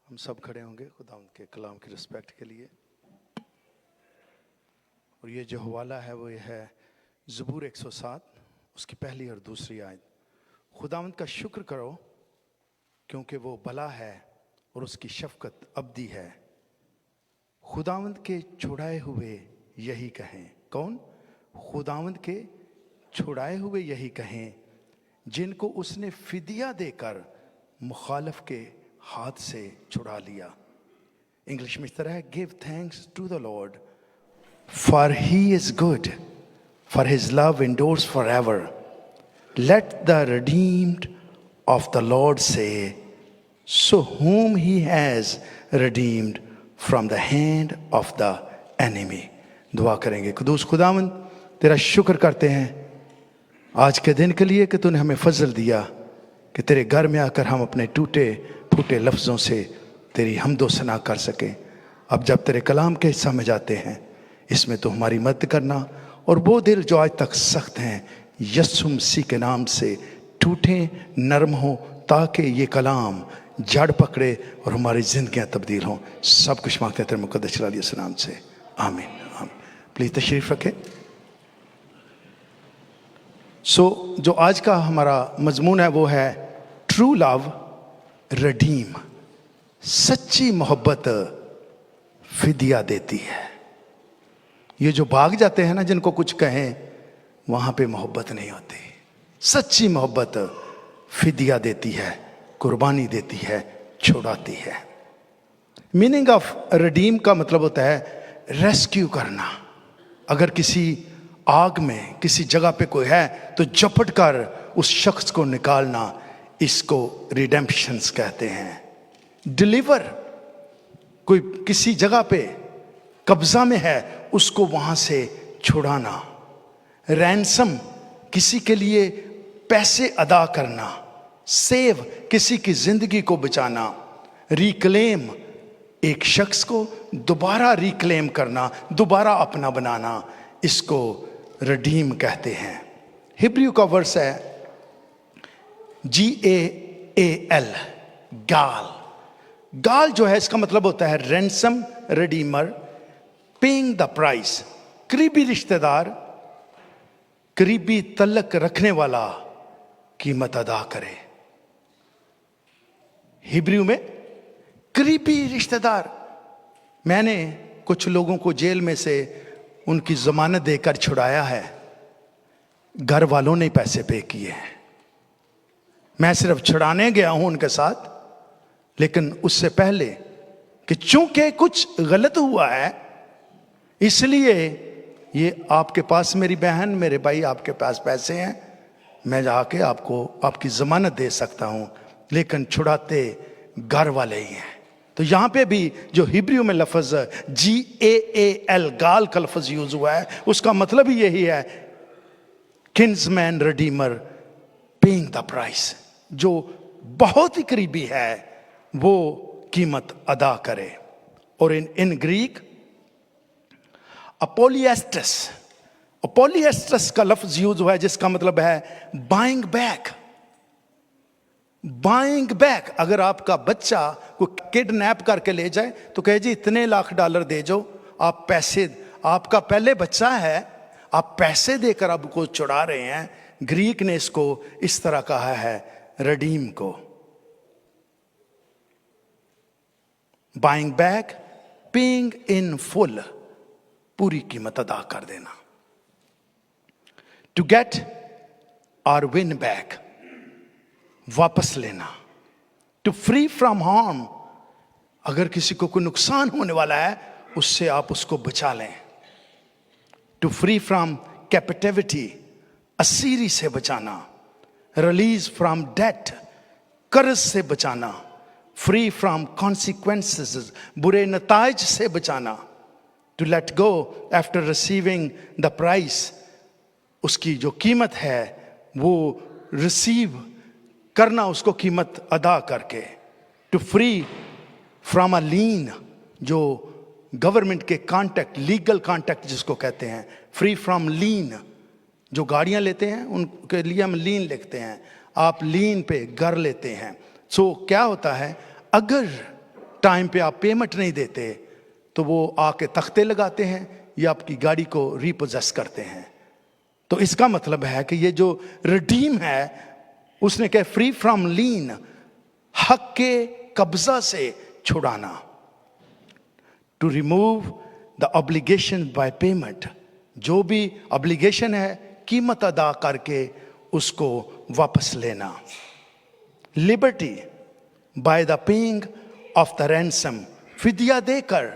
हम सब खड़े होंगे खुदावंद के कलाम की रिस्पेक्ट के लिए। और ये जो हवाला है वो ये है ज़बूर 107 उसकी पहली और दूसरी आयत। खुदावंद का शुक्र करो क्योंकि वो भला है और उसकी शफकत अबदी है। खुदावंद के छुड़ाए हुए यही कहें। कौन? खुदावंद के छुड़ाए हुए यही कहें जिनको उसने फिदिया देकर मुखालिफ के हाथ से छुड़ा लिया। इंग्लिश में इस तरह है, give thanks to the Lord for he is good, for his love endures forever. Let the redeemed of the Lord say, so whom he has redeemed from the hand of the enemy। दुआ करेंगे। कुदूस खुदावंद, तेरा शुक्र करते हैं आज के दिन के लिए कि तूने हमें फजल दिया कि तेरे घर में आकर हम अपने टूटे फूटे लफ्ज़ों से तेरी हमदो सना कर सकें। अब जब तेरे कलाम के हिस्सा में जाते हैं इसमें तो हमारी मदद करना, और वो दिल जो आज तक सख्त हैं यीशु मसीह के नाम से टूटे नरम हो, ताकि ये कलाम जड़ पकड़े और हमारी ज़िंदगियाँ तब्दील हों। सब कुछ मांगते हैं तेरे मुक़द्दस जलाली के नाम से, आमीन आमीन। प्लीज़ तशरीफ़ रखें। जो आज का हमारा मजमून है वो है ट्रू लव रिडीम। सच्ची मोहब्बत फिदिया देती है। ये जो भाग जाते हैं ना, जिनको कुछ कहें, वहां पे मोहब्बत नहीं होती। सच्ची मोहब्बत फिदिया देती है, कुर्बानी देती है, छुड़ाती है। मीनिंग ऑफ रिडीम का मतलब होता है रेस्क्यू करना। अगर किसी आग में किसी जगह पे कोई है तो झपट कर उस शख्स को निकालना, इसको रिडेम्पशंस कहते हैं। डिलीवर, कोई किसी जगह पे कब्जा में है उसको वहां से छुड़ाना। रैंसम, किसी के लिए पैसे अदा करना। सेव, किसी की जिंदगी को बचाना। रिक्लेम, एक शख्स को दोबारा रिक्लेम करना, दोबारा अपना बनाना, इसको रिडीम कहते हैं। हिब्रू का वर्स है GAAL, गाल। गाल जो है इसका मतलब होता है ransom, Redeemer, paying the price. करीबी रिश्तेदार, करीबी तल्लक रखने वाला कीमत अदा करे। हिब्रू में करीबी रिश्तेदार। मैंने कुछ लोगों को जेल में से उनकी जमानत देकर छुड़ाया है, घर वालों ने पैसे पे किए हैं। मैं सिर्फ छुड़ाने गया हूं उनके साथ, लेकिन उससे पहले कि चूंकि कुछ गलत हुआ है इसलिए ये आपके पास मेरी बहन, मेरे भाई, आपके पास पैसे हैं, मैं जाके आपको आपकी जमानत दे सकता हूं, लेकिन छुड़ाते घर वाले ही हैं। तो यहां पे भी जो हिब्रू में लफ्ज GAAL, गाल का लफ्ज यूज हुआ है, उसका मतलब ही यही है, kinsman Redeemer, paying the price. जो बहुत ही करीबी है वो कीमत अदा करे। और इन ग्रीक अपोलिएस्टस, अपोलिएस्टस का लफ्ज यूज हुआ है जिसका मतलब है बाइंग बैक। बाइंग बैक, अगर आपका बच्चा को किडनैप करके ले जाए तो कहे जी इतने लाख डॉलर दे जाओ, आप पैसे, आपका पहले बच्चा है, आप पैसे देकर अब को छुड़ा रहे हैं। ग्रीक ने इसको इस तरह कहा है, रिडीम को। Buying back, paying in full, पूरी कीमत अदा कर देना। टू गेट और विन बैक, वापस लेना। टू फ्री फ्रॉम हार्म, अगर किसी को कोई नुकसान होने वाला है उससे आप उसको बचा लें। टू फ्री फ्रॉम कैपिटिविटी, असीरी से बचाना। रिलीज फ्रॉम डेट, कर्ज से बचाना। फ्री फ्रॉम कॉन्सिक्वेंसेस, बुरे नताइज से बचाना। To let go after receiving the price, उसकी जो कीमत है वो रिसीव करना, उसको कीमत अदा करके। टू फ्री फ्रॉम अ लीन, जो गवर्नमेंट के कॉन्ट्रैक्ट, लीगल कॉन्ट्रैक्ट जिसको कहते हैं। फ्री फ्रॉम लीन, जो गाड़ियां लेते हैं उनके लिए हम लीन लिखते हैं, आप लीन पे घर लेते हैं। सो क्या होता है, अगर टाइम पे आप पेमेंट नहीं देते तो वो आके तख्ते लगाते हैं या आपकी गाड़ी को रिपोजेस करते हैं। तो इसका मतलब है कि ये जो रिडीम है, उसने कहा फ्री फ्रॉम लीन, हक के कब्जा से छुड़ाना। To remove the obligation by payment, जो भी ऑब्लिगेशन है कीमत अदा करके उसको वापस लेना। Liberty by the paying of the ransom, फिदिया देकर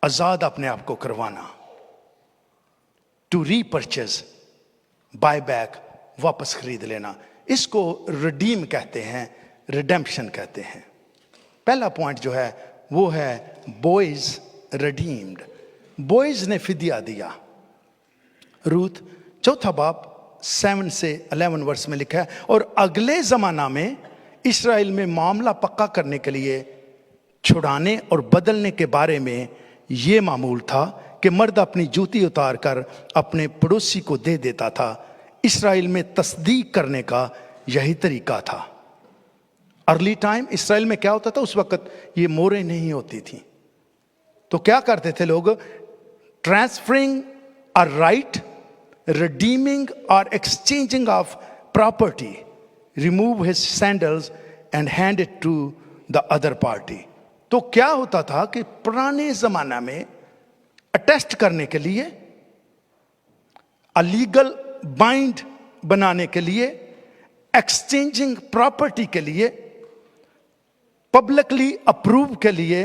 आजाद अपने आप को करवाना। टू रीपर्चेज, बाय बैक, वापस खरीद लेना। इसको रिडीम कहते हैं, रिडेम्पशन कहते हैं। पहला पॉइंट जो है वो है बॉयज रिडीम्ड। बॉयज ने फिदिया दिया। रूथ 4 बाब 7 से 11 वर्ष में लिखा है, और अगले जमाना में इस्राएल में मामला पक्का करने के लिए छुड़ाने और बदलने के बारे में यह मामूल था कि मर्द अपनी जूती उतार कर अपने पड़ोसी को दे देता था। इस्राएल में तस्दीक करने का यही तरीका था। अर्ली टाइम इस्राएल में क्या होता था, उस वक्त ये मोहरें नहीं होती थी, तो क्या करते थे लोग, ट्रांसफरिंग अ राइट, रिडीमिंग और exchanging of property, remove his sandals and hand it to the other party. तो क्या होता था कि पुराने जमाना में अटेस्ट करने के लिए, अलीगल बाइंड बनाने के लिए, एक्सचेंजिंग प्रॉपर्टी के लिए, पब्लिकली अप्रूव के लिए,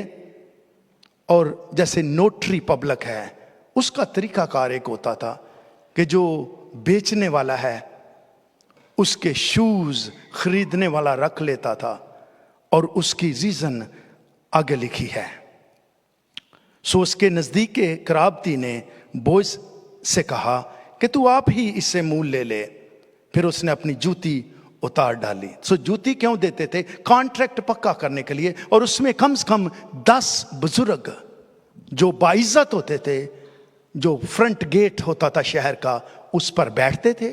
और जैसे नोटरी पब्लिक है उसका तरीकाकार एक होता था कि जो बेचने वाला है उसके शूज खरीदने वाला रख लेता था और उसकी रीजन आगे लिखी है। सो उसके नजदीक के कराबती ने बोइस से कहा कि तू आप ही इससे मूल ले। फिर उसने अपनी जूती उतार डाली। सो जूती क्यों देते थे? कॉन्ट्रैक्ट पक्का करने के लिए। और उसमें कम से कम 10 बुजुर्ग जो बाइज्जत होते थे, जो फ्रंट गेट होता था शहर का, उस पर बैठते थे।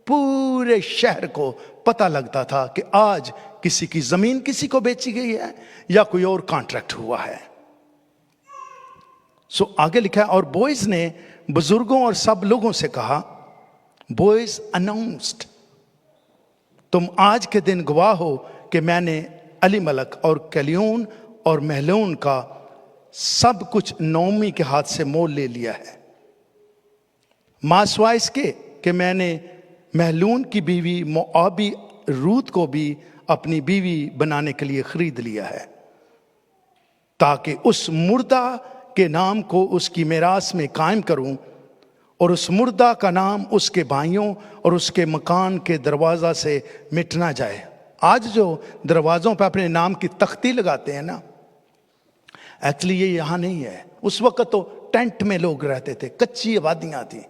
पूरे शहर को पता लगता था कि आज किसी की जमीन किसी को बेची गई है या कोई और कॉन्ट्रैक्ट हुआ है। सो आगे लिखा है, और बॉयज ने बुजुर्गों और सब लोगों से कहा, बॉयज अनाउंस्ड, तुम आज के दिन गवाह हो कि मैंने अलीमलक और कलियोन और महलून का सब कुछ नौमी के हाथ से मोल ले लिया है। मासवाइस के कि मैंने महलून की बीवी मोआबी रूत को भी अपनी बीवी बनाने के लिए खरीद लिया है, ताकि उस मुर्दा के नाम को उसकी मिरास में कायम करूं और उस मुर्दा का नाम उसके भाइयों और उसके मकान के दरवाजा से मिट ना जाए। आज जो दरवाजों पर अपने नाम की तख्ती लगाते हैं ना, एक्चुअली ये यहाँ नहीं है। उस वक्त तो टेंट में लोग रहते थे, कच्ची आबादियां थी।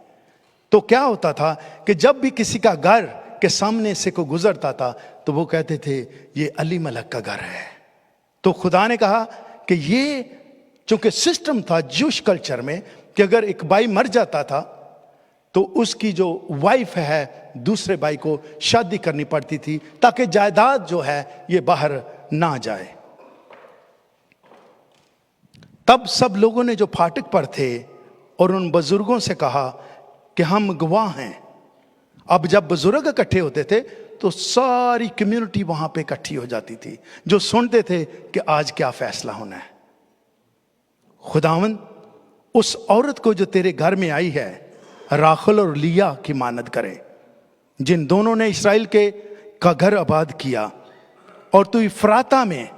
तो क्या होता था कि जब भी किसी का घर के सामने से कोई गुजरता था तो वो कहते थे ये अली मलक का घर है। तो खुदा ने कहा कि ये, चूंकि सिस्टम था ज्यूश कल्चर में कि अगर एक भाई मर जाता था तो उसकी जो वाइफ है दूसरे भाई को शादी करनी पड़ती थी ताकि जायदाद जो है ये बाहर ना जाए। तब सब लोगों ने जो फाटक पर थे और उन बुजुर्गों से कहा कि हम गवाह हैं। अब जब बुजुर्ग इकट्ठे होते थे तो सारी कम्युनिटी वहां पे इकट्ठी हो जाती थी, जो सुनते थे कि आज क्या फैसला होना है। खुदावन उस औरत को जो तेरे घर में आई है, राखल और लिया की मानद करे, जिन दोनों ने इस्राएल के का घर आबाद किया, और तू इफ्राता में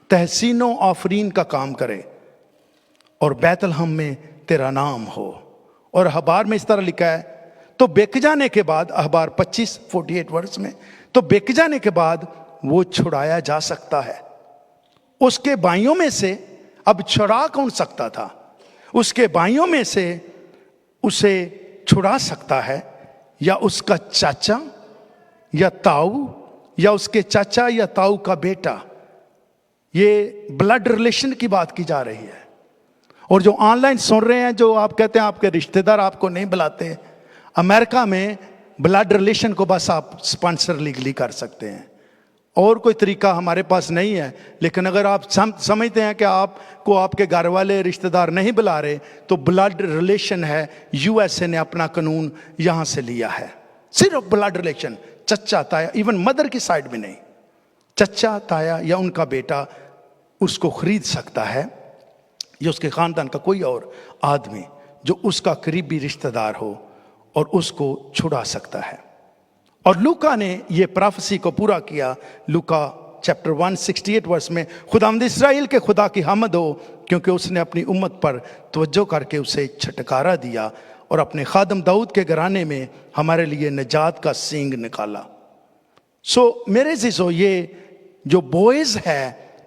तहसीनो आफरीन का काम करे और बैतलहम में तेरा नाम हो। और अखबार में इस तरह लिखा है, तो बिक जाने के बाद, अखबार 25:48 वर्ष में, तो बिक जाने के बाद वो छुड़ाया जा सकता है। उसके भाइयों में से, अब छुड़ा कौन सकता था? उसके भाइयों में से उसे छुड़ा सकता है या उसका चाचा या ताऊ या उसके चाचा या ताऊ का बेटा। ये ब्लड रिलेशन की बात की जा रही है। और जो ऑनलाइन सुन रहे हैं, जो आप कहते हैं आपके रिश्तेदार आपको नहीं बुलाते, अमेरिका में ब्लड रिलेशन को बस आप स्पॉन्सर लीगली कर सकते हैं। और कोई तरीका हमारे पास नहीं है। लेकिन अगर आप समझते हैं कि आपको आपके घर वाले रिश्तेदार नहीं बुला रहे, तो ब्लड रिलेशन है, यूएसए ने अपना कानून यहां से लिया है। सिर्फ ब्लड रिलेशन, चचा ताया, इवन मदर की साइड में नहीं, चचा ताया या उनका बेटा उसको खरीद सकता है, या उसके खानदान का कोई और आदमी जो उसका करीबी रिश्तेदार हो, और उसको छुड़ा सकता है। और लूका ने ये प्रोफेसी को पूरा किया। लूका चैप्टर 168 वर्स में, खुदावंद इस्राएल के खुदा की हमद हो, क्योंकि उसने अपनी उम्मत पर तवज्जो करके उसे छुटकारा दिया और अपने खादम दाऊद के घराने में हमारे लिए निजात का सींग निकाला। सो मेरे जीजो, ये जो बोएज है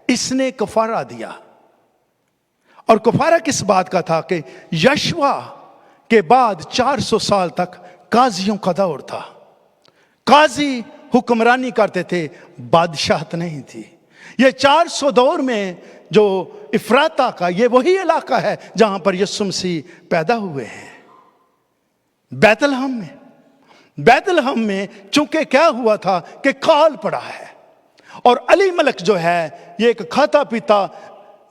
इसने कफारा दिया। और कफारा किस बात का था कि यशवा के बाद 400 साल तक काजियों का दौर था। काजी हुक्मरानी करते थे, बादशाहत नहीं थी। ये 400 दौर में जो इफ्राता का, ये वही इलाका है जहां पर यीशु मसीह पैदा हुए हैं, बैतलहम में चूंकि क्या हुआ था कि काल पड़ा है, और अली मलक जो है ये एक खाता पीता,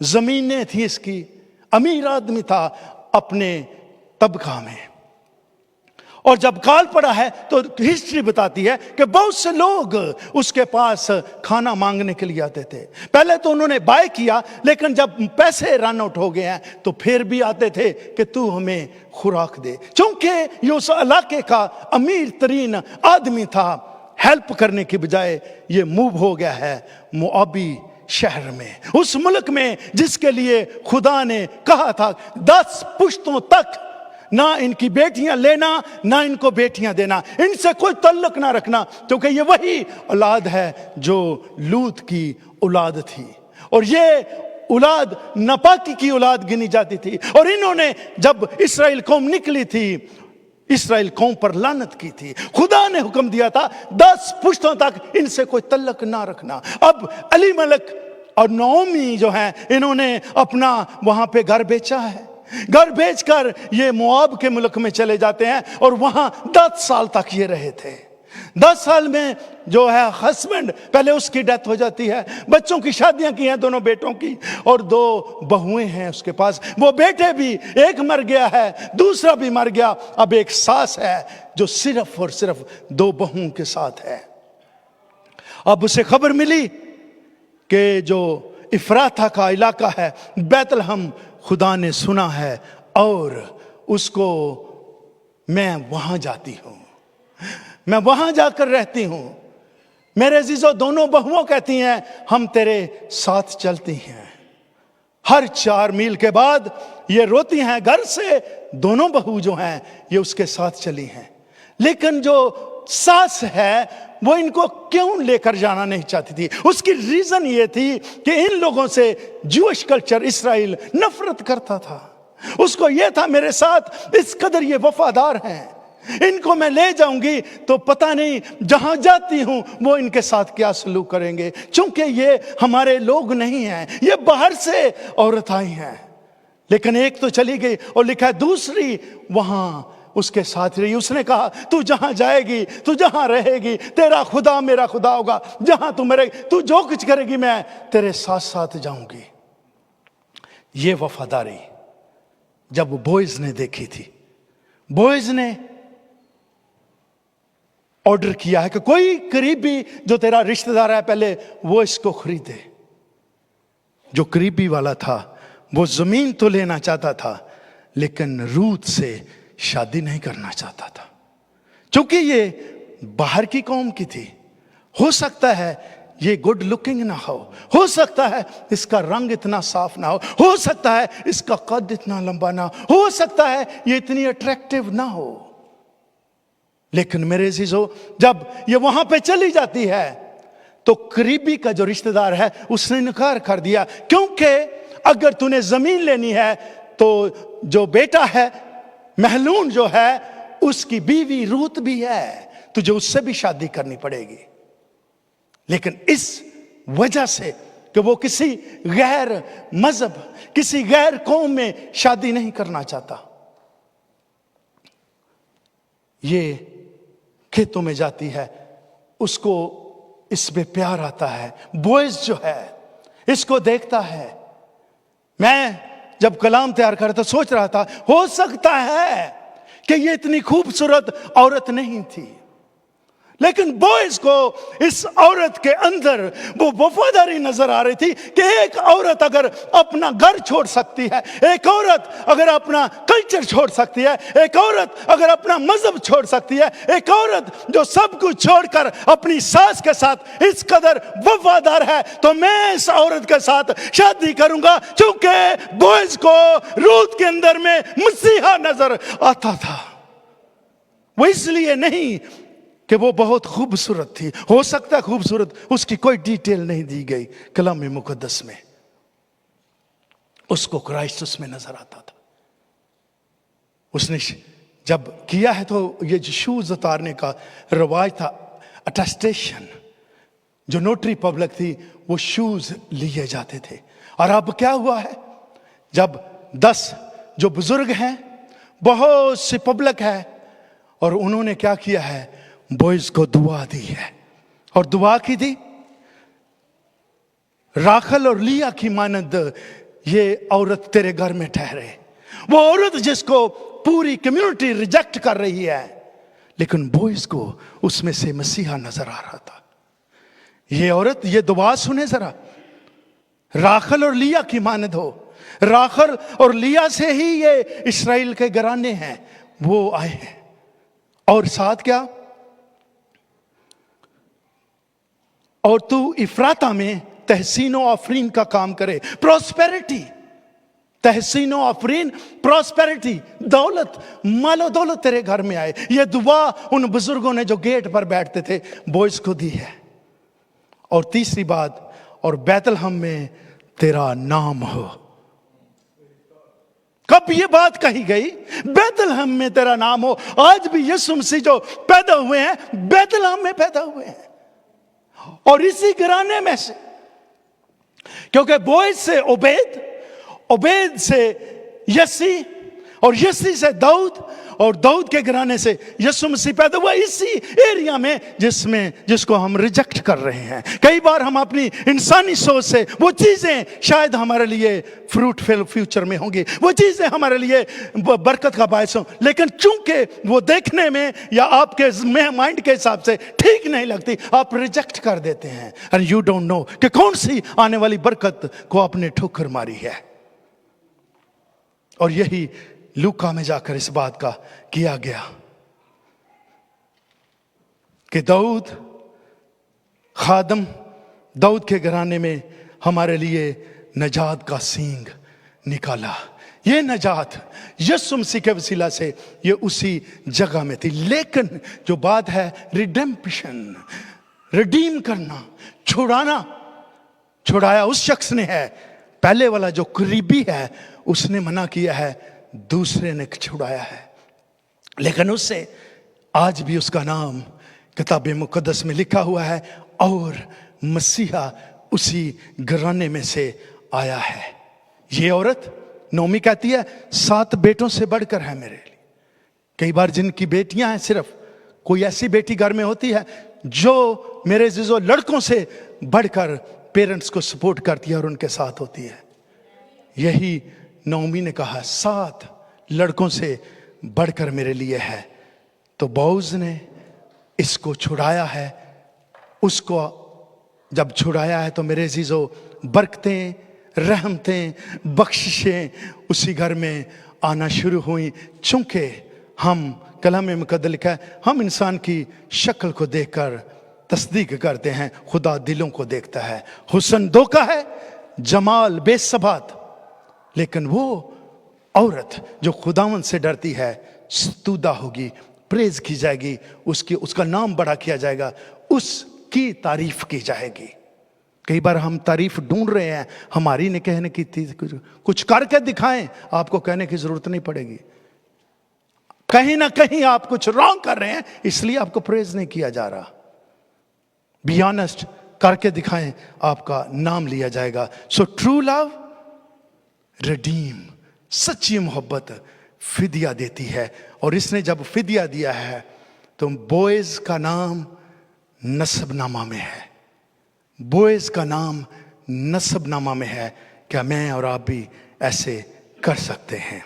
जमीनें थी इसकी, अमीर आदमी था अपने तबका में। और जब काल पड़ा है तो हिस्ट्री बताती है कि बहुत से लोग उसके पास खाना मांगने के लिए आते थे। पहले तो उन्होंने बाय किया, लेकिन जब पैसे रन आउट हो गए हैं तो फिर भी आते थे कि तू हमें खुराक दे। क्योंकि ये उस इलाके का अमीर तरीन आदमी था, हेल्प करने की बजाय ये मूव हो गया है मोआबी शहर में, उस मुल्क में जिसके लिए खुदा ने कहा था 10 पुश्तों तक ना इनकी बेटियां लेना, ना इनको बेटियां देना, इनसे कोई तल्लुक ना रखना, क्योंकि ये वही औलाद है जो लूत की औलाद थी, और ये औलाद नापाकी की औलाद गिनी जाती थी। और इन्होंने जब इस्राएल कौम निकली थी, इस्राएल कौम पर लानत की थी। खुदा ने हुक्म दिया था 10 पुश्तों तक इनसे कोई तल्लुक ना रखना। अब अली मलक और नओमी जो है, इन्होंने अपना वहां पे घर बेचा है। घर बेचकर ये मोआब के मुल्क में चले जाते हैं, और वहां 10 साल तक ये रहे थे। 10 साल में जो है हस्बैंड, पहले उसकी डेथ हो जाती है, बच्चों की शादियां की हैं दोनों बेटों की, और 2 बहुएं हैं उसके पास। वो बेटे भी, एक मर गया है, दूसरा भी मर गया। अब एक सास है जो सिर्फ और सिर्फ 2 बहुओं के साथ है। अब उसे खबर मिली कि जो इफ्राता का इलाका है, बैतलहम, खुदा ने सुना है, और उसको मैं वहां जाती हूं, मैं वहां जाकर रहती हूं। मेरे अजीजों, दोनों बहुओं कहती हैं हम तेरे साथ चलती हैं। हर 4 मील के बाद ये रोती हैं घर से, दोनों बहू जो हैं ये उसके साथ चली हैं। लेकिन जो सास है वो इनको क्यों लेकर जाना नहीं चाहती थी? उसकी रीजन ये थी कि इन लोगों से ज्यूइश कल्चर इस्राएल नफरत करता था। उसको ये था मेरे साथ इस कदर ये वफादार हैं, इनको मैं ले जाऊंगी तो पता नहीं जहां जाती हूं वो इनके साथ क्या सलूक करेंगे, क्योंकि ये हमारे लोग नहीं हैं, ये बाहर से औरत आई हैं। लेकिन एक तो चली गई, और लिखा है दूसरी वहां उसके साथ रही। उसने कहा तू जहां जाएगी, तू जहां रहेगी, तेरा खुदा मेरा खुदा होगा। जहां तू मरेगी, तू जो कुछ करेगी, मैं तेरे साथ साथ जाऊंगी। ये वफादारी जब बोएज ने देखी थी, बोएज ने ऑर्डर किया है कि कोई करीबी जो तेरा रिश्तेदार है पहले वो इसको खरीदे। जो करीबी वाला था वो जमीन तो लेना चाहता था, लेकिन रूत से शादी नहीं करना चाहता था, क्योंकि ये बाहर की कौम की थी। हो सकता है ये गुड लुकिंग ना हो सकता है इसका रंग इतना साफ ना हो सकता है इसका कद इतना लंबा ना हो सकता है ये इतनी अट्रैक्टिव ना हो। लेकिन मेरे अजीजों, जब ये वहां पे चली जाती है तो करीबी का जो रिश्तेदार है उसने इनकार कर दिया, क्योंकि अगर तूने जमीन लेनी है तो जो बेटा है महलून जो है उसकी बीवी रूत भी है, तुझे उससे भी शादी करनी पड़ेगी। लेकिन इस वजह से कि वो किसी गैर मजहब, किसी गैर कौम में शादी नहीं करना चाहता, ये खेतों में जाती है, उसको इसमें प्यार आता है। बोएज जो है इसको देखता है। मैं जब कलाम तैयार कर तो सोच रहा था, हो सकता है कि ये इतनी खूबसूरत औरत नहीं थी, लेकिन बोएज को इस औरत के अंदर वो वफादारी नजर आ रही थी कि एक औरत अगर अपना घर छोड़ सकती है, एक औरत अगर अपना कल्चर छोड़ सकती है, एक औरत अगर अपना मजहब छोड़ सकती है, एक औरत जो सब कुछ छोड़कर अपनी सास के साथ इस कदर वफादार है, तो मैं इस औरत के साथ शादी करूंगा। क्योंकि बोएज को रूत के अंदर में मसीहा नजर आता था। वो इसलिए नहीं कि वो बहुत खूबसूरत थी, हो सकता है खूबसूरत, उसकी कोई डिटेल नहीं दी गई कलाम मुकद्दस में। उसको क्राइस्ट उसमें नजर आता था। उसने जब किया है तो ये जो शूज उतारने का रवाज था, अटेस्टेशन, जो नोटरी पब्लिक थी वो शूज लिए जाते थे। और अब क्या हुआ है, जब 10 जो बुजुर्ग हैं, बहुत सी पब्लिक है, और उन्होंने क्या किया है, बोएज को दुआ दी है। और दुआ की थी, राखल और लिया की मानद ये औरत तेरे घर में ठहरे। वो औरत जिसको पूरी कम्युनिटी रिजेक्ट कर रही है, लेकिन बोएज को उसमें से मसीहा नजर आ रहा था। ये औरत ये दुआ सुने जरा, राखल और लिया की मानद हो। राखल और लिया से ही ये इस्राएल के घराने हैं, वो आए हैं। और साथ क्या, और तू इफ्राता में तहसीनो आफरीन का काम करे। प्रोस्पेरिटी, तहसीनो आफरीन, प्रोस्पेरिटी, दौलत, मालो दौलत तेरे घर में आए। ये दुआ उन बुजुर्गों ने जो गेट पर बैठते थे बोएज को दी है। और तीसरी बात, और बैतलहम में तेरा नाम हो। कब ये बात कही गई, बैतलहम में तेरा नाम हो। आज भी यीशु मसीह जो पैदा हुए हैं बैतलहम में पैदा हुए हैं, और इसी घराने में से, क्योंकि बोएज से ओबेद, ओबेद से यसी, और यसी से दाऊद, और दाऊद के घराने से यीशु मसीह पैदा हुआ। इसी एरिया में जिसको हम रिजेक्ट कर रहे हैं। कई बार हम अपनी इंसानी सोच से वो चीजें शायद हमारे लिए फ्रूटफुल फ्यूचर में होंगी, वो चीजें हमारे लिए बरकत का बायस हो, लेकिन चूंकि वो देखने में या आपके माइंड के हिसाब से ठीक नहीं लगती, आप रिजेक्ट कर देते हैं। एंड यू डोंट नो कि कौन सी आने वाली बरकत को आपने ठोकर मारी है। और यही लूका में जाकर इस बात का किया गया कि दाऊद खादम, दाऊद के घराने में हमारे लिए नजात का सींग निकाला। ये नजात यीशु मसीह के वसीला से ये उसी जगह में थी। लेकिन जो बात है रिडेम्पशन, रिडीम करना, छुड़ाना, छुड़ाया उस शख्स ने है। पहले वाला जो करीबी है उसने मना किया है, दूसरे ने छुड़ाया है। लेकिन उससे आज भी उसका नाम किताब मुकद्दस में लिखा हुआ है, और मसीहा उसी घराने में से आया है। ये औरत नोमी कहती है 7 बेटों से बढ़कर है मेरे लिए। कई बार जिनकी बेटियां हैं, सिर्फ कोई ऐसी बेटी घर में होती है जो मेरे जिजो लड़कों से बढ़कर पेरेंट्स को सपोर्ट करती है और उनके साथ होती है। यही नोमी ने कहा 7 लड़कों से बढ़कर मेरे लिए है। तो बोएज ने इसको छुड़ाया है। उसको जब छुड़ाया है तो मेरे अजीजों बरकतें, रहमतें, बख्शिशें उसी घर में आना शुरू हुई। चूंकि हम कलाम में मुकद्दस लिखा है, हम इंसान की शक्ल को देखकर तस्दीक करते हैं, खुदा दिलों को देखता है। हुस्न धोखा है, जमाल बेसबात, लेकिन वो औरत जो खुदावंद से डरती है स्तुदा होगी, प्रेज की जाएगी, उसका नाम बड़ा किया जाएगा, उसकी तारीफ की जाएगी। कई बार हम तारीफ ढूंढ रहे हैं, हमारी नहीं कहने की थी, कुछ करके दिखाएं, आपको कहने की जरूरत नहीं पड़ेगी। कहीं ना कहीं आप कुछ रॉन्ग कर रहे हैं, इसलिए आपको प्रेज नहीं किया जा रहा। बी ऑनेस्ट, करके दिखाएं, आपका नाम लिया जाएगा। सो ट्रू लव रिडीम, सच्ची मोहब्बत फिदिया देती है। और इसने जब फिदिया दिया है तो बोएज का नाम नसबनामा में है। बोएज का नाम नसबनामा में है। क्या मैं और आप भी ऐसे कर सकते हैं?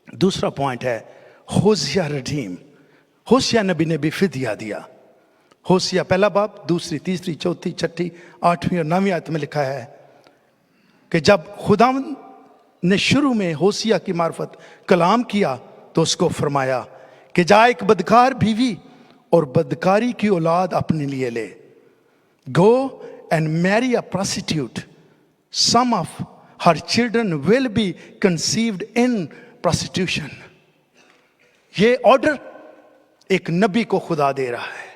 दूसरा पॉइंट है होशिया रिडीम। होशिया नबी ने भी फिदिया दिया। होशिया पहला बाब 2, 3, 4, 6, 8 और 9 आयत में लिखा है कि जब खुदावंद ने शुरू में होशिया की मार्फत कलाम किया तो उसको फरमाया कि जा एक बदकार बीवी और बदकारी की औलाद अपने लिए ले। Go and marry a prostitute, some of her children will be conceived in prostitution. ये ऑर्डर एक नबी को खुदा दे रहा है,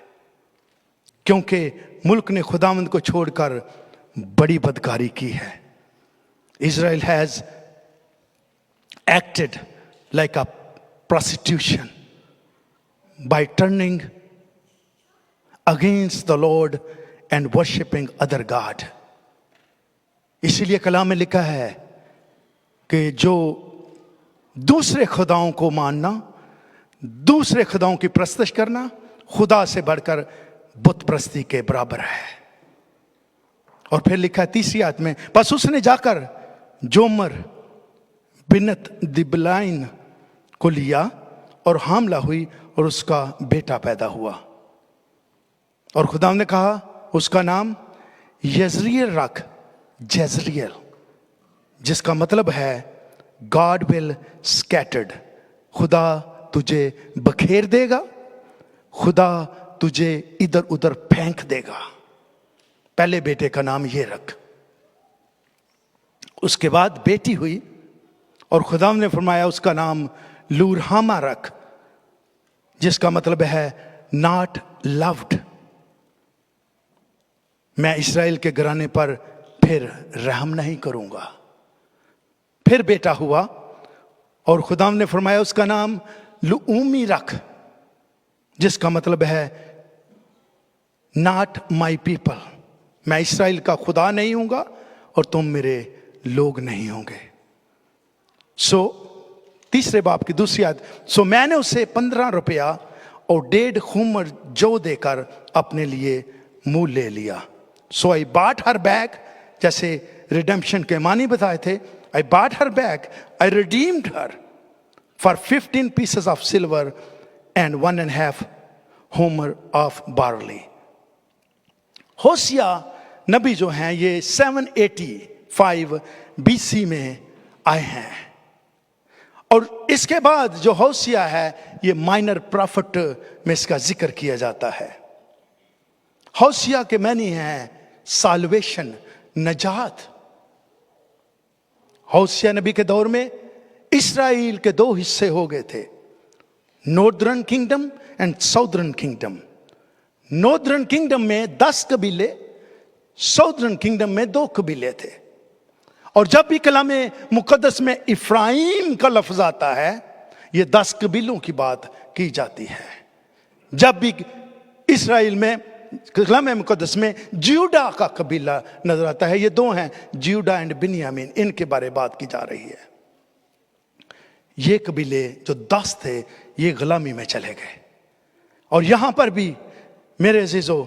क्योंकि मुल्क ने खुदावंद को छोड़कर बड़ी बदकारी की है। Israel has acted like a prostitution by turning against the Lord and worshipping other God. इसीलिए कलाम में लिखा है कि जो दूसरे खुदाओं को मानना, दूसरे खुदाओं की प्रस्तश करना खुदा से बढ़कर बुत प्रस्ती के बराबर है। और फिर लिखा है 3 आयत में, बस उसने जाकर जोमर बिनत दिबलाइन को लिया और हामला हुई और उसका बेटा पैदा हुआ। और खुदा ने कहा उसका नाम यजरियल रख, जजरियल, जिसका मतलब है गॉड विल स्कैटर्ड। खुदा तुझे बखेर देगा, खुदा तुझे इधर उधर फेंक देगा। पहले बेटे का नाम ये रख। उसके बाद बेटी हुई और खुदा ने फरमाया उसका नाम लूरहामा रख, जिसका मतलब है नॉट लव्ड। मैं इस्राएल के घराने पर फिर रहम नहीं करूंगा। फिर बेटा हुआ और खुदा ने फरमाया उसका नाम लूमी रख, जिसका मतलब है नॉट माई पीपल। मैं इस्राएल का खुदा नहीं हूंगा और तुम मेरे लोग नहीं होंगे। सो 3 बाब की 2 आयत, सो मैंने उसे 15 रुपया और 1.5 खूमर जौ देकर अपने लिए मुंह ले लिया। सो आई बाट हर बैक, जैसे रिडेम्पशन के मानी बताए थे, आई बाट her back, I redeemed her for 15 pieces of silver and 1.5 homer of barley। होशिया नबी जो हैं ये 785 BC में आए हैं। और इसके बाद जो होशिया है ये माइनर प्रॉफिट में इसका जिक्र किया जाता है। होशिया के मैनी हैं साल्वेशन, नजात। होशिया नबी के दौर में इस्राएल के 2 हिस्से हो गए थे, northern kingdom and southern kingdom. Northern kingdom में 10 कबीले, साउदर्न किंगडम में 2 कबीले थे। और जब भी कलाम मुकद्दस में इफ्राइम का लफ्ज आता है, ये 10 कबीलों की बात की जाती है। जब भी इस्राएल में कलाम मुकद्दस में ज्यूडा का कबीला नजर आता है, ये 2 हैं, ज्यूडा एंड बिन्यामीन, इनके बारे में बात की जा रही है। ये कबीले जो 10 थे ये गुलामी में चले गए। और यहां पर भी मेरे अजीजों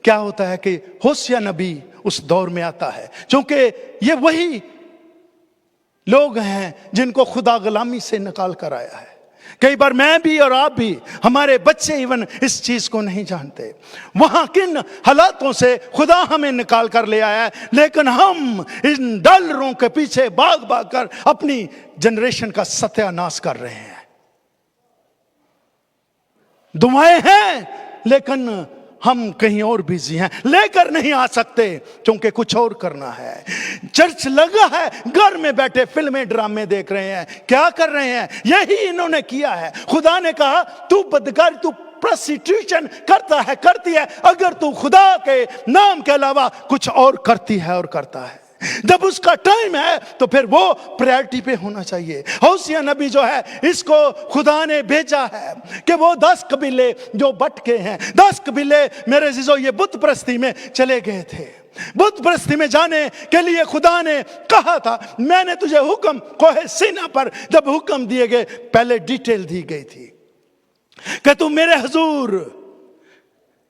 क्या होता है कि होशिया नबी उस दौर में आता है, क्योंकि ये वही लोग हैं जिनको खुदा गुलामी से निकाल कर आया है। कई बार मैं भी और आप भी, हमारे बच्चे इवन इस चीज को नहीं जानते, वहां किन हालातों से खुदा हमें निकाल कर ले आया है, लेकिन हम इन डॉलरों के पीछे भाग भाग कर अपनी जनरेशन का सत्यानाश कर रहे हैं। दुआएं हैं लेकिन हम कहीं और बिजी हैं, लेकर नहीं आ सकते क्योंकि कुछ और करना है। चर्च लगा है, घर में बैठे फिल्में ड्रामे देख रहे हैं। क्या कर रहे हैं? यही इन्होंने किया है। खुदा ने कहा तू बदकारी, तू प्रोस्टिट्यूशन करता है, करती है, अगर तू खुदा के नाम के अलावा कुछ और करती है और करता है, जब उसका टाइम है तो फिर वो प्रायोरिटी पे होना चाहिए। होशिया नबी जो है इसको खुदा ने भेजा है कि वो 10 कबीले जो भटके हैं, 10 कबीले मेरे अजीजों ये बुत परस्ती में चले गए थे। बुत परस्ती में जाने के लिए खुदा ने कहा था, मैंने तुझे हुक्म कोहे सीना पर जब हुक्म दिए गए, पहले डिटेल दी गई थी कि तू मेरे हुजूर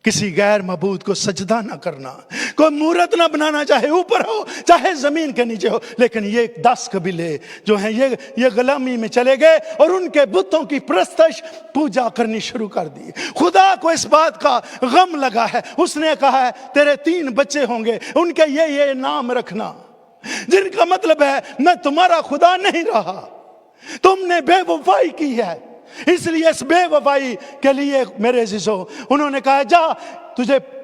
किसी गैर मबूद को सजदा ना करना, कोई मूर्त ना बनाना, चाहे ऊपर हो चाहे जमीन के नीचे हो। लेकिन ये 10 कबीले जो हैं ये गुलामी में चले गए और उनके बुतों की प्रस्तश पूजा करनी शुरू कर दी। खुदा को इस बात का गम लगा है, उसने कहा है तेरे 3 बच्चे होंगे, उनके ये नाम रखना, जिनका मतलब है मैं तुम्हारा खुदा नहीं रहा, तुमने बेवफाई की है। इसलिए इस बेवफाई के लिए मेरे अजीजों उन्होंने कहा जा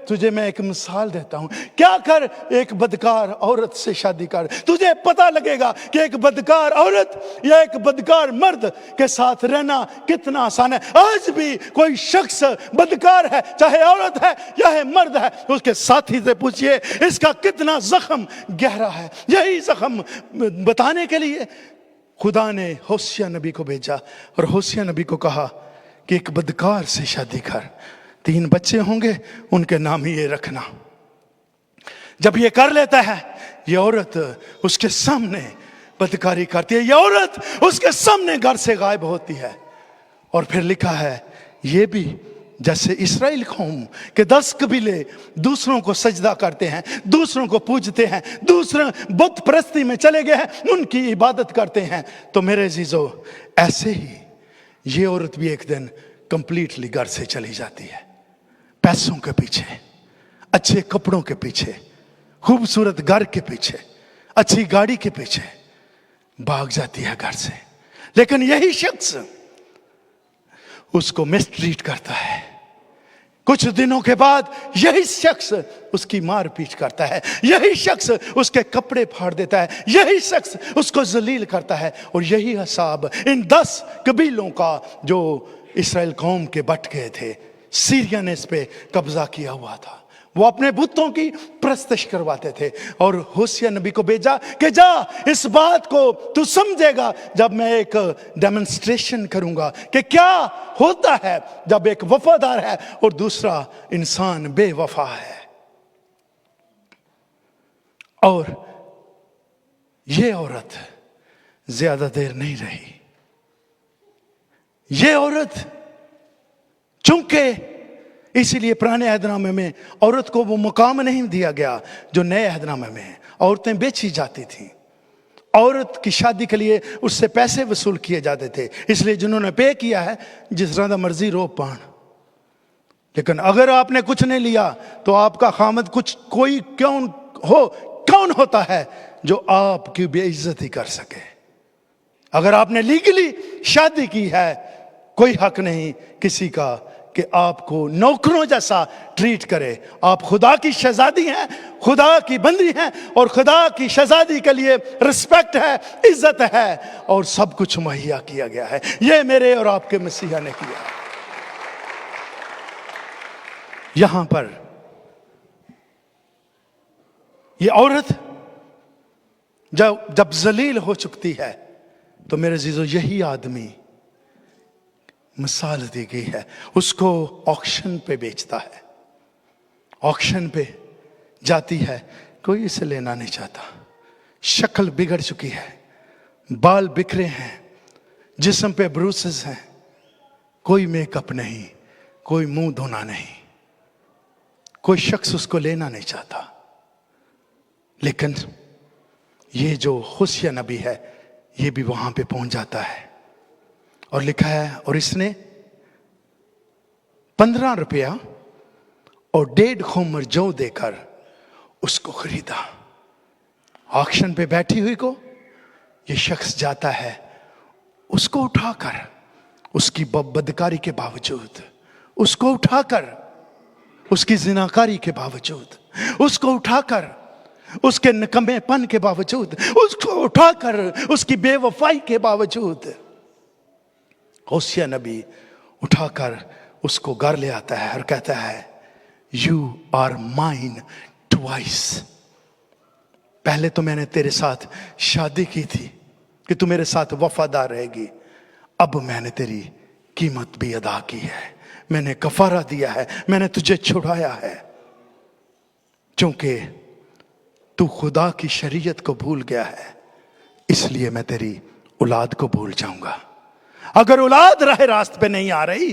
तुझे मैं एक मिसाल देता हूं, क्या कर, एक बदकार औरत से शादी कर, तुझे पता लगेगा कि एक बदकार औरत या एक बदकार मर्द के साथ रहना कितना आसान है। आज भी कोई शख्स बदकार है, चाहे औरत है या मर्द है, उसके साथी से पूछिए इसका कितना जख्म गहरा है। यही जख्म बताने के लिए खुदा ने होशिया नबी को भेजा और होशिया नबी को कहा कि एक बदकार से शादी कर, 3 बच्चे होंगे, उनके नाम ही ये रखना। जब ये कर लेता है, ये औरत उसके सामने बदकारी करती है, ये औरत उसके सामने घर से गायब होती है। और फिर लिखा है ये भी जैसे इस्राएल कौम के 10 कबीले दूसरों को सजदा करते हैं, दूसरों को पूजते हैं, दूसरे बुत परस्ती में चले गए हैं, उनकी इबादत करते हैं, तो मेरे अजीजों ऐसे ही ये औरत भी एक दिन कंप्लीटली घर से चली जाती है। पैसों के पीछे, अच्छे कपड़ों के पीछे, खूबसूरत घर के पीछे, अच्छी गाड़ी के पीछे भाग जाती है घर से। लेकिन यही शख्स उसको मिसट्रीट करता है। कुछ दिनों के बाद यही शख्स उसकी मार पीट करता है, यही शख्स उसके कपड़े फाड़ देता है, यही शख्स उसको जलील करता है। और यही हिसाब इन 10 कबीलों का जो इस्राएल कौम के बट गए थे, सीरिया ने इस पे कब्जा किया हुआ था। वो अपने बुतों की प्रस्तश करवाते थे और होशिया नबी को भेजा कि जा इस बात को तू समझेगा जब मैं एक डेमोन्स्ट्रेशन करूंगा कि क्या होता है जब एक वफादार है और दूसरा इंसान बेवफा है। और ये औरत ज्यादा देर नहीं रही। ये औरत चूंकि इसीलिए पुराने अहदनामे में औरत को वो मुकाम नहीं दिया गया जो नए अहदनामे में है। औरतें बेची जाती थीं, औरत की शादी के लिए उससे पैसे वसूल किए जाते थे, इसलिए जिन्होंने पे किया है जिस तरह मर्जी रोप पान। लेकिन अगर आपने कुछ नहीं लिया तो आपका खामद कौन होता है जो आपकी बेइज्जती कर सके। अगर आपने लीगली शादी की है, कोई हक नहीं किसी का कि आपको नौकरों जैसा ट्रीट करे। आप खुदा की शहजादी हैं, खुदा की बंदी हैं, और खुदा की शहजादी के लिए रिस्पेक्ट है, इज्जत है और सब कुछ मुहैया किया गया है। ये मेरे और आपके मसीहा ने किया। यहां पर ये औरत जब जलील हो चुकती है तो मेरे जीजो यही आदमी मिसाल दी गई है, उसको ऑक्शन पे बेचता है। ऑक्शन पे जाती है, कोई इसे लेना नहीं चाहता। शक्ल बिगड़ चुकी है, बाल बिखरे हैं, जिस्म पे ब्रूसेस हैं, कोई मेकअप नहीं, कोई मुंह धोना नहीं, कोई शख्स उसको लेना नहीं चाहता। लेकिन ये जो होशिया नबी है ये भी वहां पे पहुंच जाता है और लिखा है और इसने 15 रुपया और 1.5 खोमर जौ देकर उसको खरीदा। ऑक्शन पे बैठी हुई को ये शख्स जाता है, उसको उठाकर, उसकी बदकारी के बावजूद, उसको उठाकर, उसकी जिनाकारी के बावजूद, उसको उठाकर, उसके निकम्मेपन के बावजूद, उसको उठाकर, उसकी बेवफाई के बावजूद होशिया नबी उठाकर उसको घर ले आता है और कहता है यू आर माइन ट्वाइस। पहले तो मैंने तेरे साथ शादी की थी कि तू मेरे साथ वफादार रहेगी, अब मैंने तेरी कीमत भी अदा की है, मैंने कफारा दिया है, मैंने तुझे छुड़ाया है। क्योंकि तू खुदा की शरीयत को भूल गया है, इसलिए मैं तेरी औलाद को भूल जाऊंगा। अगर औलाद राह रास्त पे नहीं आ रही,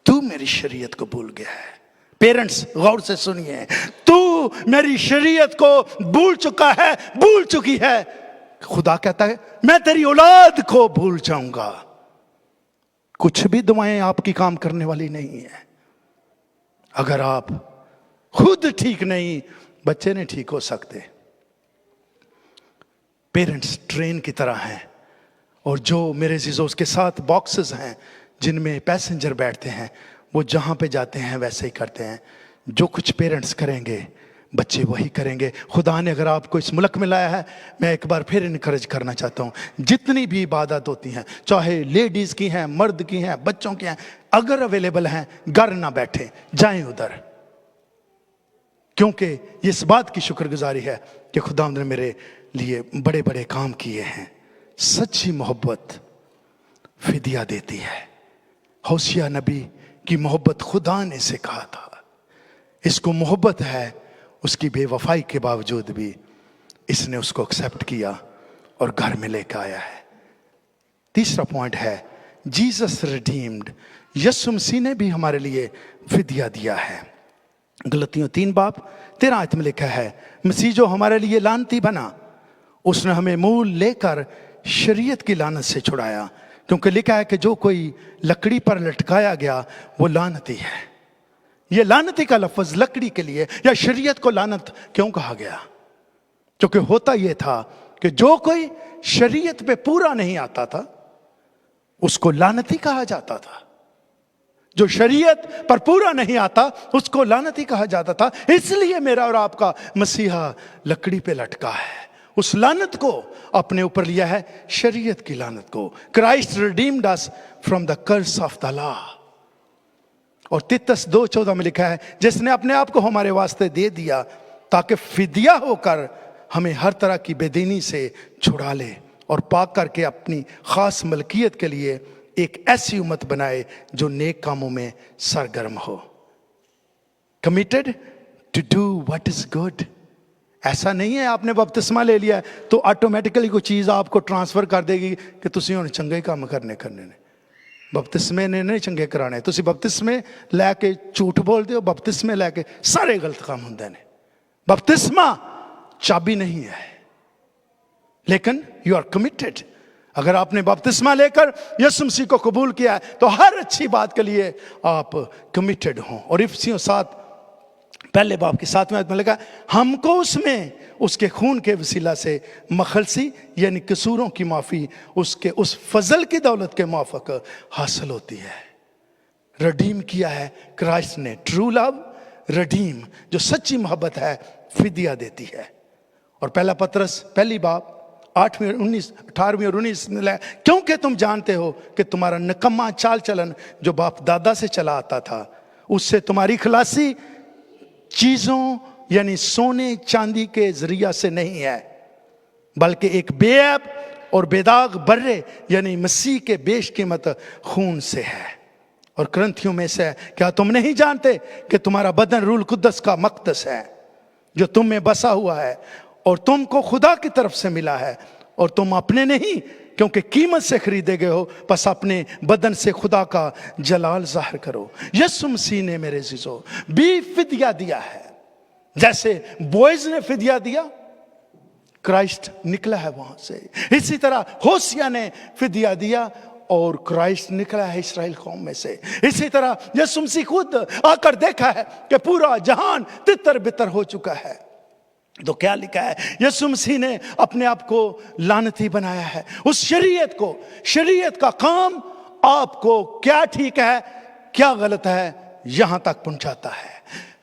तू मेरी शरीयत को भूल गया है। पेरेंट्स गौर से सुनिए, तू मेरी शरीयत को भूल चुका है, भूल चुकी है, खुदा कहता है मैं तेरी औलाद को भूल जाऊंगा। कुछ भी दुआएं आपकी काम करने वाली नहीं है। अगर आप खुद ठीक नहीं, बच्चे नहीं ठीक हो सकते। पेरेंट्स ट्रेन की तरह हैं, और जो मेरे जीजो उसके साथ बॉक्सेस हैं जिनमें पैसेंजर बैठते हैं, वो जहां पे जाते हैं वैसे ही करते हैं। जो कुछ पेरेंट्स करेंगे बच्चे वही करेंगे। खुदा ने अगर आपको इस मुल्क में लाया है, मैं एक बार फिर इनकरेज करना चाहता हूँ, जितनी भी इबादत होती हैं, चाहे लेडीज़ की हैं, मर्द की हैं, बच्चों की हैं, अगर अवेलेबल हैं, घर ना बैठे, जाएं उधर। क्योंकि इस बात की शुक्रगुजारी है कि खुदा ने मेरे लिए बड़े बड़े काम किए हैं। सच्ची मोहब्बत फिदिया देती है। होशिया नबी की मोहब्बत खुदा ने सिखाया था। इसको मोहब्बत है, उसकी बेवफाई के बावजूद भी इसने उसको एक्सेप्ट किया और घर में लेकर आया है। तीसरा पॉइंट है जीसस रिडीम्ड। यीशु मसीह ने भी हमारे लिए फिदिया दिया है। गलतियों 3:13 में लिखा है, मसीह जो हमारे लिए लानती बना, उसने हमें मूल लेकर शरीयत की लानत से छुड़ाया। क्योंकि लिखा है कि जो कोई लकड़ी पर लटकाया गया वो लानती है। ये लानती का लफ्ज लकड़ी के लिए या शरीयत को लानत क्यों कहा गया? क्योंकि होता यह था कि जो कोई शरीयत पे पूरा नहीं आता था उसको लानती कहा जाता था। जो शरीयत पर पूरा नहीं आता उसको लानती कहा जाता था। इसलिए मेरा और आपका मसीहा लकड़ी पे लटका है। उस लानत को अपने ऊपर लिया है, शरीयत की लानत को। Christ redeemed us from the curse of the law. और तीतस 2:14 में लिखा है, जिसने अपने आप को हमारे वास्ते दे दिया ताकि फिदिया होकर हमें हर तरह की बेदीनी से छुड़ा ले और पाक करके अपनी खास मलकियत के लिए एक ऐसी उम्मत बनाए जो नेक कामों में सरगर्म हो। Committed to do what is good. ऐसा नहीं है आपने बपतिस्मा ले लिया तो ऑटोमेटिकली कोई चीज़ आपको ट्रांसफर कर देगी कि तुसी हुण चंगे काम करने ने। बपतिस्मे ने नहीं चंगे कराने। तुसी बपतिस्मे लैके झूठ बोलते हो, बपतिस्मे लैके सारे गलत काम होंदे ने। बपतिस्मा चाबी नहीं है, लेकिन यू आर कमिटेड। अगर आपने बपतिस्मा लेकर यीशु मसीह को कबूल किया है तो हर अच्छी बात के लिए आप कमिटेड हों। और इफिसियों 7 पहले बाब की 7वें आयत में लिखा, हमको उसमें उसके खून के वसीला से मखलसी यानी कसूरों की माफ़ी उसके उस फजल की दौलत के माफक हासिल होती है। रडीम किया है क्राइस्ट ने। ट्रू लव रडीम, जो सच्ची मोहब्बत है, फिदिया देती है। और पहला पतरस पहली बाब 18 और 19 में, क्योंकि तुम जानते हो कि तुम्हारा निकम्मा चाल चलन जो बाप दादा से चला आता था, उससे तुम्हारी खलासी चीजों यानी सोने चांदी के जरिया से नहीं है, बल्कि एक बेऐब और बेदाग बर्रे यानी मसीह के बेशकीमत खून से है। और क्रंथियों में से, क्या तुम नहीं जानते कि तुम्हारा बदन रूल कुद्दस का मक़दस है जो तुम में बसा हुआ है और तुमको खुदा की तरफ से मिला है, और तुम अपने नहीं क्योंकि कीमत से खरीदे गए हो, बस अपने बदन से खुदा का जलाल जाहिर करो। यीशु मसीह ने मेरे जीजो भी फिदिया दिया है। जैसे बॉयज ने फिदिया दिया, क्राइस्ट निकला है वहां से। इसी तरह होशिया ने फिदिया दिया और क्राइस्ट निकला है इस्राएल कौम में से। इसी तरह यीशु मसीह खुद आकर देखा है कि पूरा जहान तितर बितर हो चुका है, तो क्या लिखा है, यीशु मसीह ने अपने आप को लानती बनाया है। उस शरीयत का काम आपको क्या ठीक है क्या गलत है यहां तक पहुंचाता है।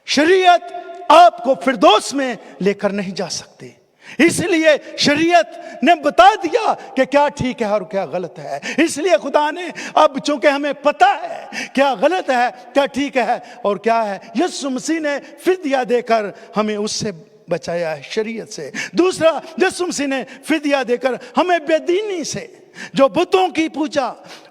शरीयत आपको फिरदौस में लेकर नहीं जा सकती, इसलिए शरीयत ने बता दिया कि क्या ठीक है और क्या गलत है। इसलिए खुदा ने अब चूंकि हमें पता है क्या गलत है क्या ठीक है और क्या है, यीशु मसीह ने फिदिया देकर हमें उससे बचाया है, शरीयत से। दूसरा, यीशु मसीह ने फिदिया देकर हमें बेदीनी से, जो बुतों की पूजा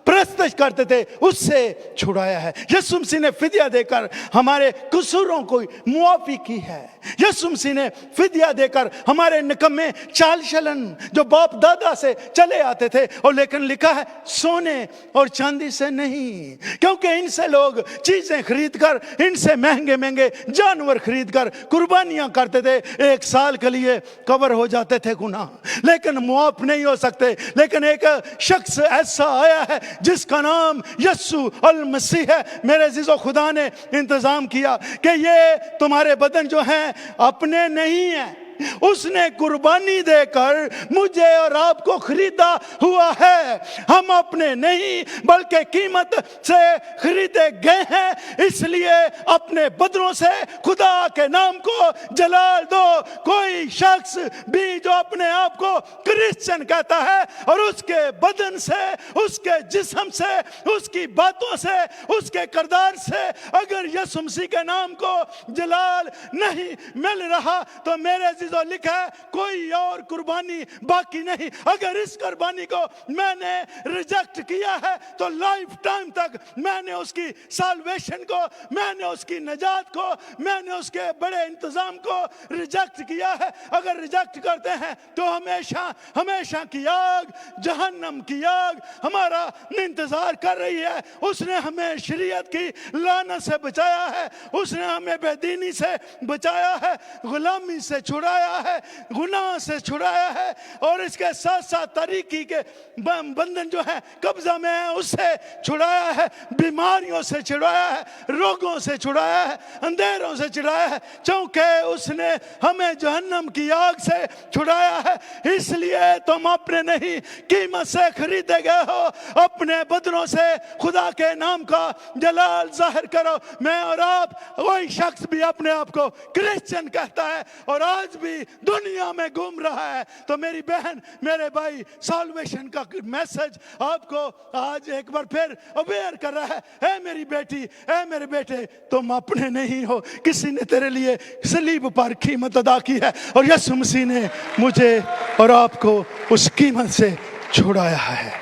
प्रस्तुत करते थे, उससे छुड़ाया है। यीशु मसीह ने फिदिया देकर हमारे कसूरों को मुआफी की है। यीशु मसीह ने फिदिया देकर हमारे निकम्मे चाल चलन जो बाप दादा से चले आते थे, और लेकिन लिखा है सोने और चांदी से नहीं, क्योंकि इनसे लोग चीजें खरीद कर, इनसे महंगे महंगे जानवर खरीद कर कुर्बानियां करते थे, 1 साल के लिए कवर हो जाते थे गुनाह, लेकिन मुआफ नहीं हो सकते। लेकिन एक शख्स ऐसा आया है जिसका नाम यीशु अल मसीह है। मेरे अजीजों, खुदा ने इंतजाम किया कि ये तुम्हारे बदन जो हैं अपने नहीं है, उसने कुर्बानी देकर मुझे और आपको खरीदा हुआ है। हम अपने नहीं बल्कि कीमत से खरीदे गए हैं, इसलिए अपने बदनों से खुदा के नाम को जलाल दो। कोई शख्स भी जो अपने आप को क्रिश्चियन कहता है और उसके बदन से, उसके जिस्म से, उसकी बातों से, उसके किरदार से अगर यीशु मसीह के नाम को जलाल नहीं मिल रहा, तो मेरे जो लिखा है कोई और कुर्बानी बाकी नहीं। अगर इस कुर्बानी को मैंने रिजेक्ट किया है तो लाइफ टाइम तक मैंने उसकी साल्वेशन को, मैंने उसकी नजात को, मैंने उसके बड़े इंतजाम को रिजेक्ट किया है। अगर रिजेक्ट करते हैं तो हमेशा हमेशा की आग, जहन्नम की आग हमारा इंतजार कर रही है। उसने हमें शरीयत की लानत से बचाया है, उसने हमें बेदीनी से बचाया है, गुलामी से छुड़ाया है, गुनाह से छुड़ाया है, और इसके साथ साथ तरीकी के बंधन जो है कब्जा में है उससे छुड़ाया है, बीमारियों से छुड़ाया है, रोगों से छुड़ाया है, अंधेरों से छुड़ाया है, क्योंकि उसने हमें जहन्नम की आग से छुड़ाया है। इसलिए तुम अपने नहीं कीमत से खरीदे गए हो, अपने बदनों से खुदा के नाम का जलाल जाहिर करो। मैं और आप, कोई शख्स भी अपने आप को क्रिश्चियन कहता है और आज भी दुनिया में घूम रहा है, तो मेरी बहन, मेरे भाई, साल्वेशन का मैसेज आपको आज एक बार फिर अवेयर कर रहा है। ऐ मेरी बेटी, ऐ मेरे बेटे, तुम अपने नहीं हो, किसी ने तेरे लिए सलीब पर कीमत अदा की है, और यीशु मसीह ने मुझे और आपको उस कीमत से छुड़ाया है।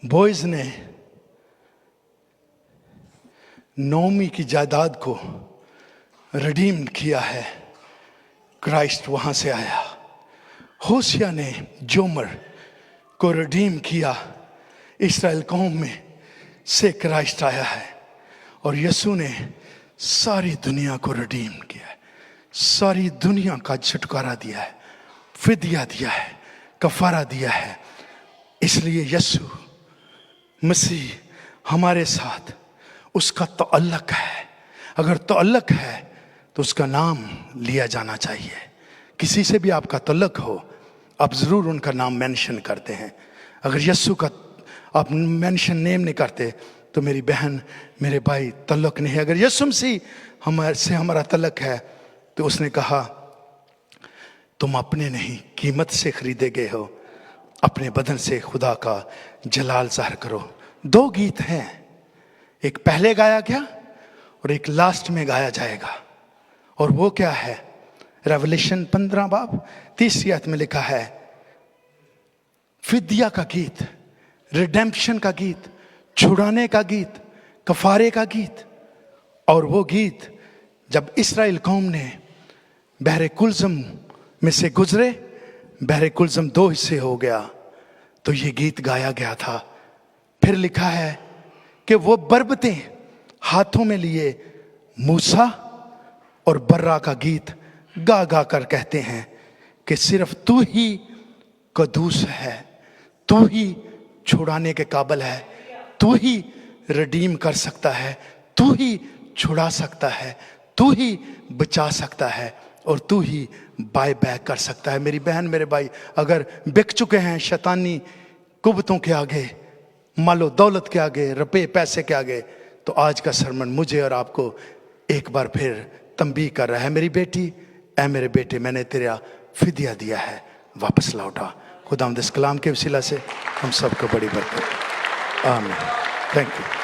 बॉयज ने नोमी की जायदाद को रिडीम किया है, क्राइस्ट वहां से आया। होशिया ने जोमर को रिडीम किया, इस्राएल कौम में से क्राइस्ट आया है, और यीशु ने सारी दुनिया को रिडीम किया है, सारी दुनिया का छुटकारा दिया है, फिदिया दिया है, कफारा दिया है। इसलिए यीशु मसीह हमारे साथ, उसका तअल्लुक है। अगर तअल्लुक है तो उसका नाम लिया जाना चाहिए। किसी से भी आपका तअल्लुक हो, आप ज़रूर उनका नाम मेंशन करते हैं। अगर यीशु का आप मेंशन नेम नहीं करते तो मेरी बहन, मेरे भाई, तअल्लुक नहीं है। अगर यीशु मसीह हमारा तअल्लुक है तो उसने कहा तुम अपने नहीं कीमत से खरीदे गए हो, अपने बदन से खुदा का जलाल ज़ाहिर करो। 2 गीत हैं, एक पहले गाया गया और एक लास्ट में गाया जाएगा, और वो क्या है? रेवलेशन 15 बाब 30 आयत में लिखा है, फिदिया का गीत, रिडेम्पशन का गीत, छुड़ाने का गीत, कफारे का गीत। और वो गीत जब इस्राएल कौम ने बहरे कुलज़म में से गुजरे, बहरे कुलज़म 2 हिस्से हो गया, तो ये गीत गाया गया था। फिर लिखा है कि वो बरबतें हाथों में लिए मूसा और बर्रा का गीत गा गा कर कहते हैं कि सिर्फ तू ही कदूस है, तू ही छुड़ाने के काबिल है, तू ही रिडीम कर सकता है, तू ही छुड़ा सकता है, तू ही बचा सकता है, और तू ही बाय बैक कर सकता है। मेरी बहन, मेरे भाई, अगर बिक चुके हैं शैतानी कुव्वतों के आगे, मालो दौलत के आगे, रुपए पैसे के आगे, तो आज का सरमन मुझे और आपको एक बार फिर तंबीह कर रहा है। मेरी बेटी, ऐ मेरे बेटे, मैंने तेरा फिदिया दिया है, वापस लौटा। खुदावंद इस कलाम के वसीला से हम सबको बड़ी बरकत। आमीन। Thank you.